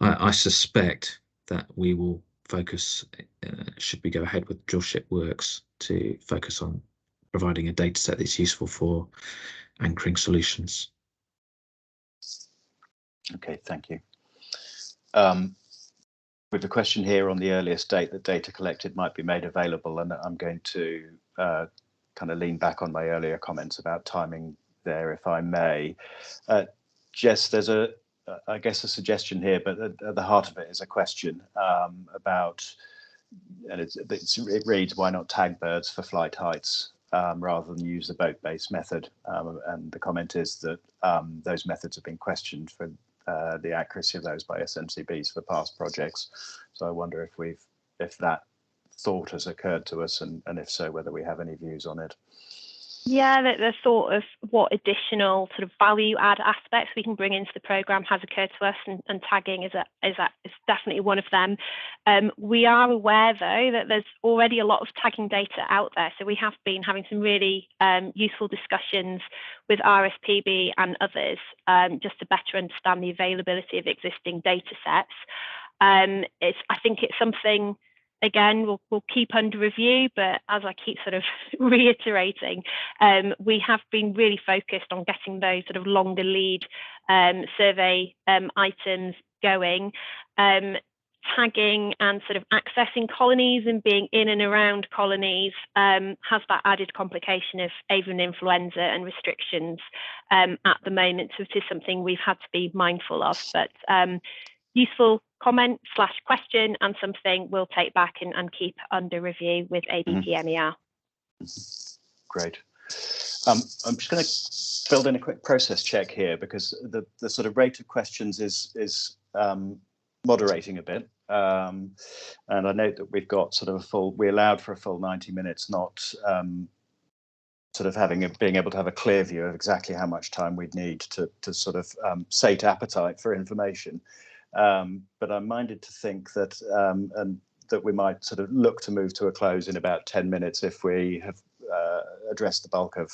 I suspect that we will focus, should we go ahead with drillship works, to focus on providing a data set that's useful for anchoring solutions. Okay, thank you. With the question here on the earliest date that data collected might be made available, and I'm going to kind of lean back on my earlier comments about timing there, if I may. Jess, there's I guess a suggestion here, but at the heart of it is a question about, and it reads, why not tag birds for flight heights rather than use the boat-based method? And the comment is that those methods have been questioned for the accuracy of those by SMCBs for past projects. So I wonder if that thought has occurred to us, and if so, whether we have any views on it. Yeah, the thought of what additional sort of value add aspects we can bring into the programme has occurred to us, and tagging is definitely one of them. We are aware, though, that there's already a lot of tagging data out there. So we have been having some really useful discussions with RSPB and others just to better understand the availability of existing data sets. I think it's something, again, we'll keep under review, but as I keep sort of reiterating, we have been really focused on getting those sort of longer lead survey items going. Tagging and sort of accessing colonies and being in and around colonies has that added complication of avian influenza and restrictions at the moment. So it is something we've had to be mindful of, but useful comment / question, and something we'll take back and keep under review with ABP-MER. Great. I'm just going to build in a quick process check here, because the sort of rate of questions is moderating a bit. And I note that we've got sort of we allowed for a full 90 minutes, not sort of being able to have a clear view of exactly how much time we'd need to sort of sate appetite for information. But I'm minded to think that, and that we might sort of look to move to a close in about 10 minutes if we have addressed the bulk of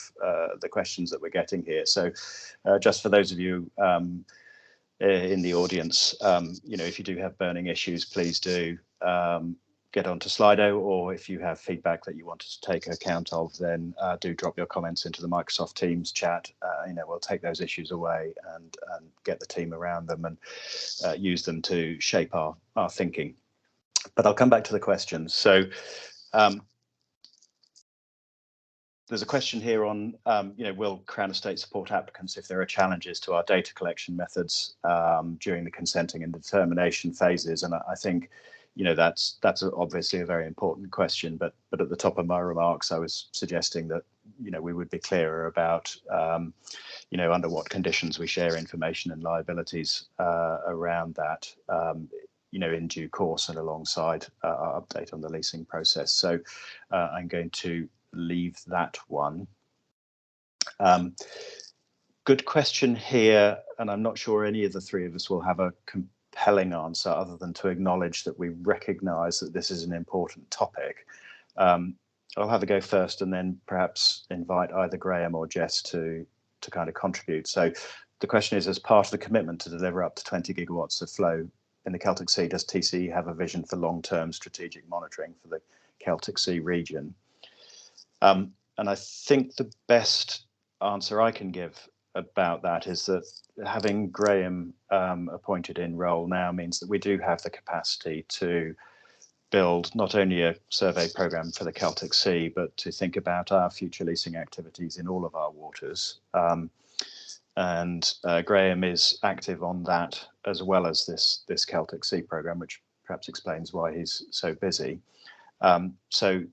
the questions that we're getting here. So just for those of you in the audience, if you do have burning issues, please do get onto Slido, or if you have feedback that you want us to take account of, then do drop your comments into the Microsoft Teams chat. We'll take those issues away and get the team around them and use them to shape our thinking. But I'll come back to the questions. So there's a question here on, will Crown Estate support applicants if there are challenges to our data collection methods during the consenting and determination phases? And I think, that's obviously a very important question. But at the top of my remarks, I was suggesting that, we would be clearer about, under what conditions we share information and liabilities around that, in due course and alongside our update on the leasing process. So I'm going to leave that one. Good question here, and I'm not sure any of the three of us will have a compelling answer other than to acknowledge that we recognise that this is an important topic. I'll have a go first and then perhaps invite either Graham or Jess to kind of contribute. So the question is, as part of the commitment to deliver up to 20 gigawatts of flow in the Celtic Sea, does TCE have a vision for long-term strategic monitoring for the Celtic Sea region? And I think the best answer I can give about that is that having Graham appointed in role now means that we do have the capacity to build not only a survey programme for the Celtic Sea, but to think about our future leasing activities in all of our waters. And Graham is active on that as well as this Celtic Sea programme, which perhaps explains why he's so busy. So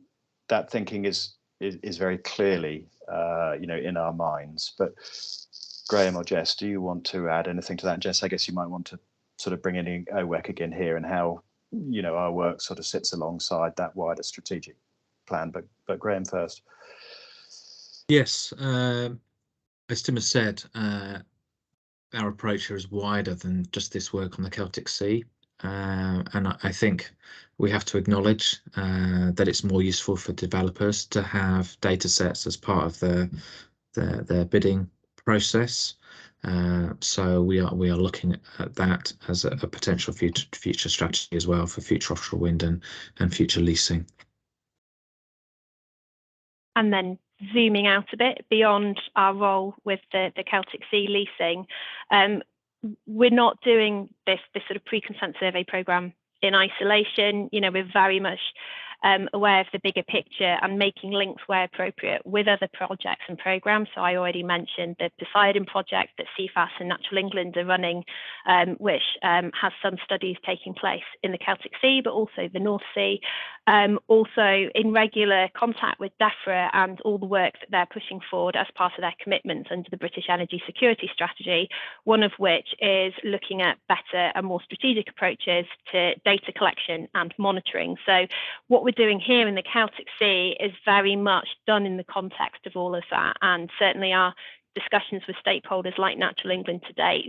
that thinking is very clearly, in our minds. But Graham or Jess, do you want to add anything to that? Jess, I guess you might want to sort of bring in OWEC again here and how, our work sort of sits alongside that wider strategic plan. But Graham first. Yes, as Tim has said, our approach here is wider than just this work on the Celtic Sea. And I think we have to acknowledge that it's more useful for developers to have data sets as part of their bidding process. So we are looking at that as a potential future strategy as well for future offshore wind and future leasing. And then zooming out a bit beyond our role with the Celtic Sea leasing, we're not doing this sort of pre-consent survey programme in isolation. We're very much aware of the bigger picture and making links where appropriate with other projects and programmes. So I already mentioned the Poseidon project that CFAS and Natural England are running, which has some studies taking place in the Celtic Sea, but also the North Sea. Also in regular contact with DEFRA and all the work that they're pushing forward as part of their commitments under the British Energy Security Strategy, one of which is looking at better and more strategic approaches to data collection and monitoring. So what we're doing here in the Celtic Sea is very much done in the context of all of that, and certainly our discussions with stakeholders like Natural England today,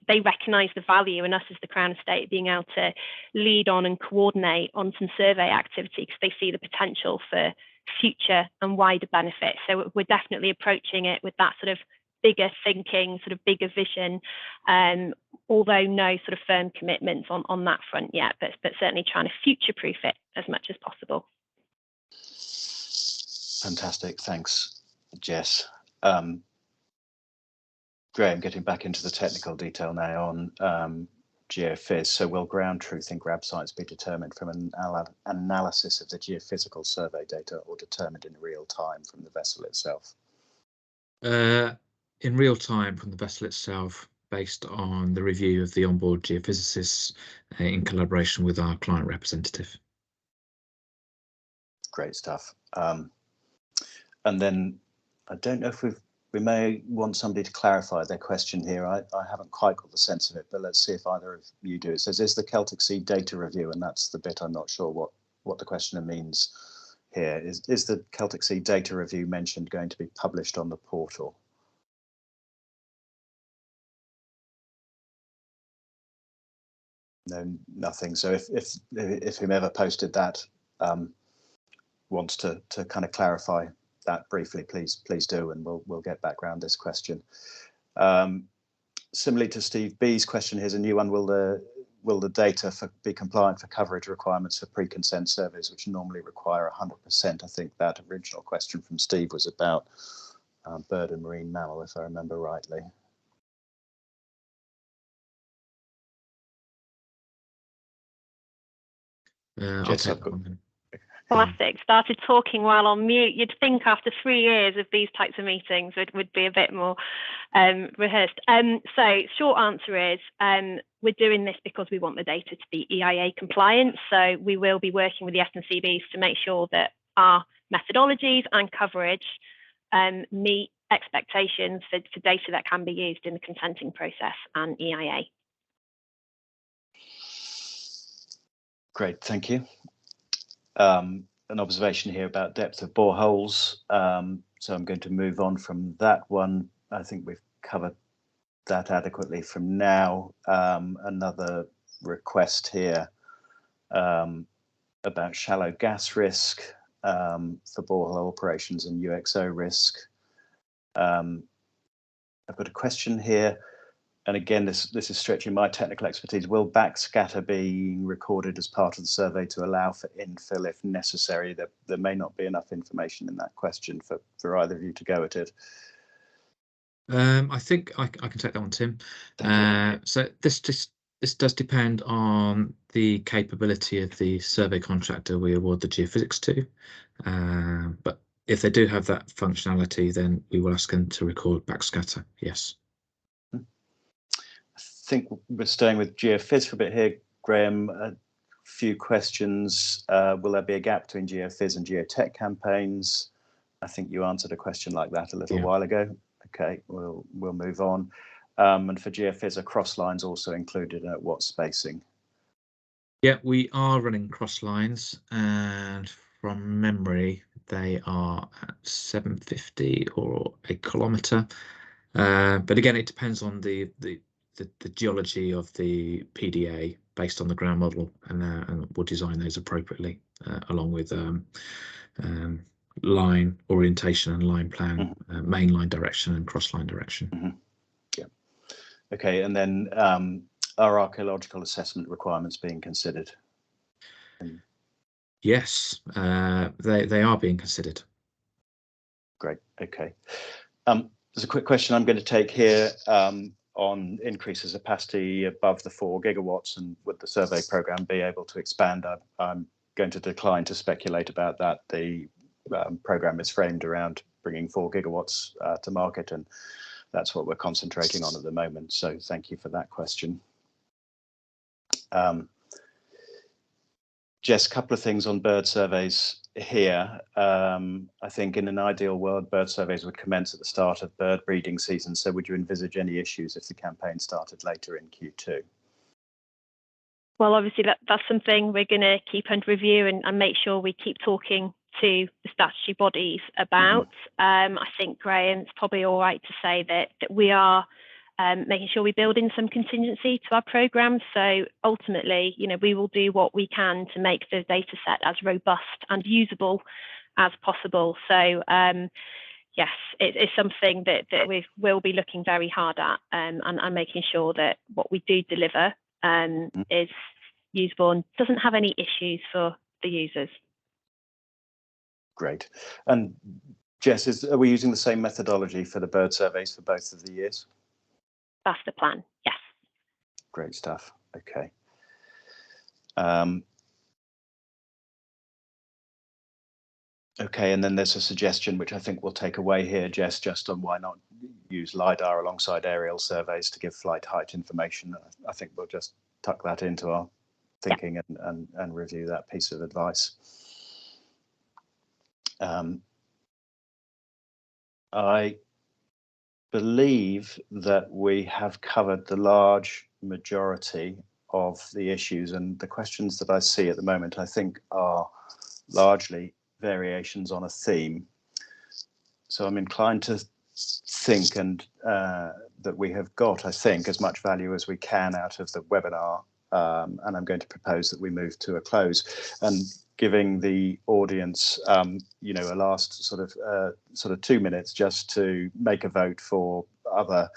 they recognise the value in us as the Crown Estate being able to lead on and coordinate on some survey activity because they see the potential for future and wider benefits. So we're definitely approaching it with that sort of bigger thinking, sort of bigger vision, although no sort of firm commitments on that front yet, but certainly trying to future-proof it as much as possible. Fantastic, thanks, Jess. Graham, getting back into the technical detail now on geophys. So will ground truthing grab sites be determined from an analysis of the geophysical survey data or determined in real time from the vessel itself? In real time from the vessel itself, based on the review of the onboard geophysicists in collaboration with our client representative. Great stuff. And then I don't know if we may want somebody to clarify their question here. I haven't quite got the sense of it, but let's see if either of you do. It says, is the Celtic Sea data review, and that's the bit I'm not sure what the questioner means here. Is the Celtic Sea data review mentioned going to be published on the portal? No, nothing. So if whomever posted that wants to kind of clarify that briefly, please do, and we'll get back around this question. Similarly to Steve B's question, here's a new one. Will the data be compliant for coverage requirements for pre-consent surveys, which normally require 100%? I think that original question from Steve was about bird and marine mammal, if I remember rightly. I'll take that one then. Classic. Started talking while on mute. You'd think after 3 years of these types of meetings it would be a bit more rehearsed. So short answer is we're doing this because we want the data to be EIA compliant. So we will be working with the S&CBs to make sure that our methodologies and coverage meet expectations for data that can be used in the consenting process and EIA. Great, thank you. An observation here about depth of boreholes. So I'm going to move on from that one. I think we've covered that adequately from now. Another request here about shallow gas risk for borehole operations and UXO risk. I've got a question here. And again, this is stretching my technical expertise. Will backscatter be recorded as part of the survey to allow for infill if necessary? There may not be enough information in that question for either of you to go at it. I think I can take that one, Tim. So this does depend on the capability of the survey contractor we award the geophysics to. But if they do have that functionality, then we will ask them to record backscatter, yes. I think we're staying with geophys for a bit here, Graham. A few questions. Will there be a gap between geophys and geotech campaigns? I think you answered a question like that a little while ago. Okay, we'll move on. And for geophys, are cross lines also included, and at what spacing? Yeah, we are running cross lines, and from memory, they are at 750 or a kilometre. But again, it depends on the geology of the PDA based on the ground model, and we'll design those appropriately along with line orientation and line plan, main line direction and cross line direction. Yeah. Okay, and then are archaeological assessment requirements being considered? Yes, they are being considered. Great. Okay. There's a quick question I'm going to take here on increases of capacity above the 4 gigawatts, and would the survey program be able to expand? I'm going to decline to speculate about that. The program is framed around bringing 4 gigawatts to market, and that's what we're concentrating on at the moment. So thank you for that question. Jess, a couple of things on bird surveys here. I think in an ideal world, bird surveys would commence at the start of bird breeding season. So would you envisage any issues if the campaign started later in Q2? Well, obviously that's something we're going to keep under review and make sure we keep talking to the statutory bodies about. I think Graham's probably all right to say that we are making sure we build in some contingency to our programme. So ultimately, we will do what we can to make the data set as robust and usable as possible. So yes, it's something that we will be looking very hard at and making sure that what we do deliver is usable and doesn't have any issues for the users. Great. And Jess, are we using the same methodology for the bird surveys for both of the years? That's the plan, yes. Great stuff. Okay. Okay, and then there's a suggestion which I think we'll take away here, Jess, just on why not use LiDAR alongside aerial surveys to give flight height information. I think we'll just tuck that into our thinking and review that piece of advice. I believe that we have covered the large majority of the issues, and the questions that I see at the moment I think are largely variations on a theme. So I'm inclined to think that we have got, I think, as much value as we can out of the webinar and I'm going to propose that we move to a close, and giving the audience, you know, a last sort of 2 minutes just to make a vote for other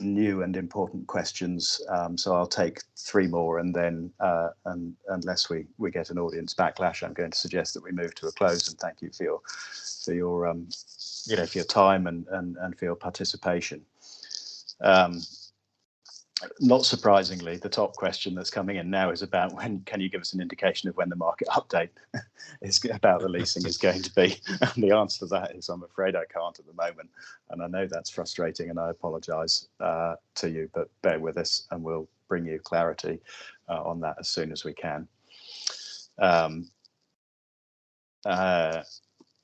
new and important questions. So I'll take 3 more, and then unless we get an audience backlash, I'm going to suggest that we move to a close. And thank you for your you know, for your time and for your participation. Not surprisingly, the top question that's coming in now is about when can you give us an indication of when the market update is about the leasing is going to be? And the answer to that is, I'm afraid I can't at the moment. And I know that's frustrating, and I apologise to you, but bear with us and we'll bring you clarity on that as soon as we can.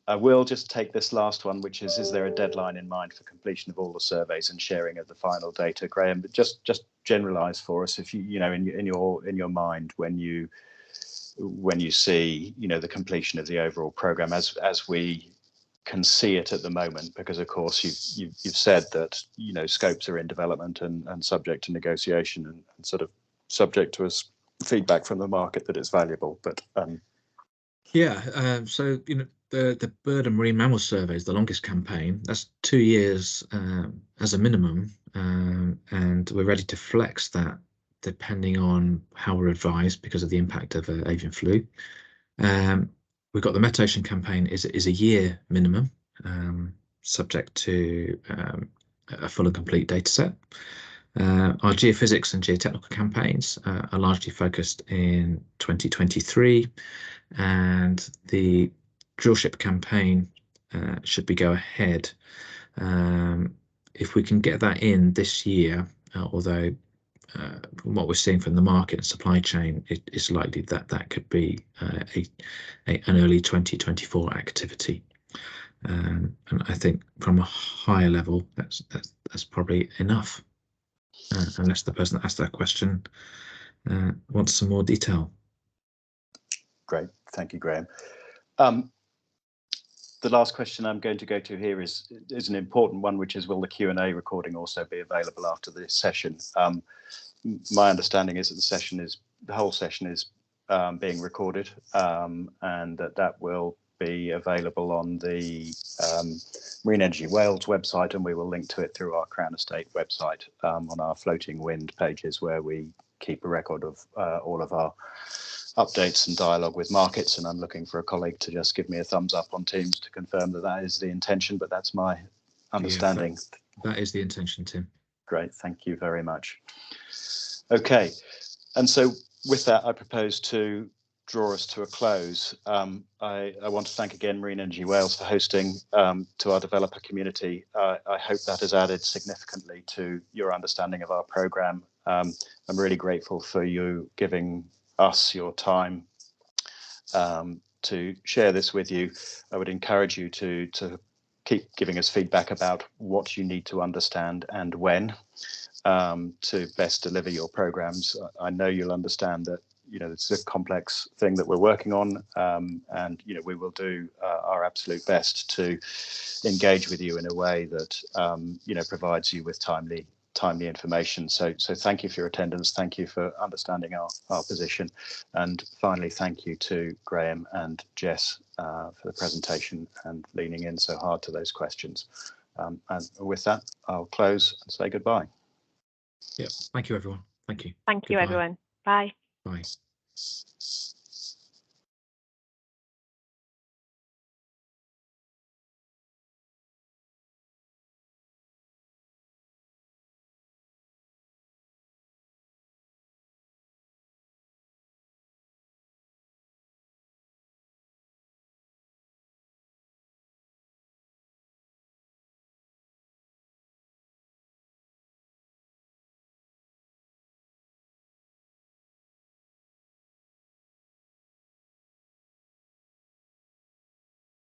I will just take this last one, which is there a deadline in mind for completion of all the surveys and sharing of the final data? Graham, but just generalise for us, if you know, in your mind, when you see, you know, the completion of the overall programme as we can see it at the moment, because of course you've said that, you know, scopes are in development and subject to negotiation and sort of subject to us feedback from the market that it's valuable, but yeah, so you know, the bird and marine mammal survey is the longest campaign. That's 2 years as a minimum, and we're ready to flex that depending on how we're advised because of the impact of avian flu. We've got the meta-ocean campaign is a year minimum, subject to a full and complete data set. Our geophysics and geotechnical campaigns are largely focused in 2023, and the drillship campaign should be go ahead. If we can get that in this year, although from what we're seeing from the market and supply chain, it is likely that that could be an early 2024 activity. And I think from a higher level, that's probably enough, unless the person that asked that question wants some more detail. Great, thank you, Graham. The last question I'm going to go to here is an important one, which is, will the Q&A recording also be available after this session? My understanding is that the whole session is being recorded, and that will be available on the Marine Energy Wales website, and we will link to it through our Crown Estate website on our Floating Wind pages, where we keep a record of all of our updates and dialogue with markets. And I'm looking for a colleague to just give me a thumbs up on Teams to confirm that that is the intention, but that's my understanding. Yeah, that is the intention, Tim. Great, thank you very much. Okay, and so with that, I propose to draw us to a close. I want to thank again Marine Energy Wales for hosting to our developer community. I hope that has added significantly to your understanding of our programme. I'm really grateful for you giving us your time to share this with you. I would encourage you to keep giving us feedback about what you need to understand and when to best deliver your programs. I know you'll understand that, you know, it's a complex thing that we're working on, and, you know, we will do our absolute best to engage with you in a way that, you know, provides you with timely information. So thank you for your attendance. Thank you for understanding our position. And finally, thank you to Graham and Jess for the presentation and leaning in so hard to those questions. And with that, I'll close and say goodbye. Yeah, thank you, everyone. Thank you. Thank you, Goodbye. everyone. Bye. Bye.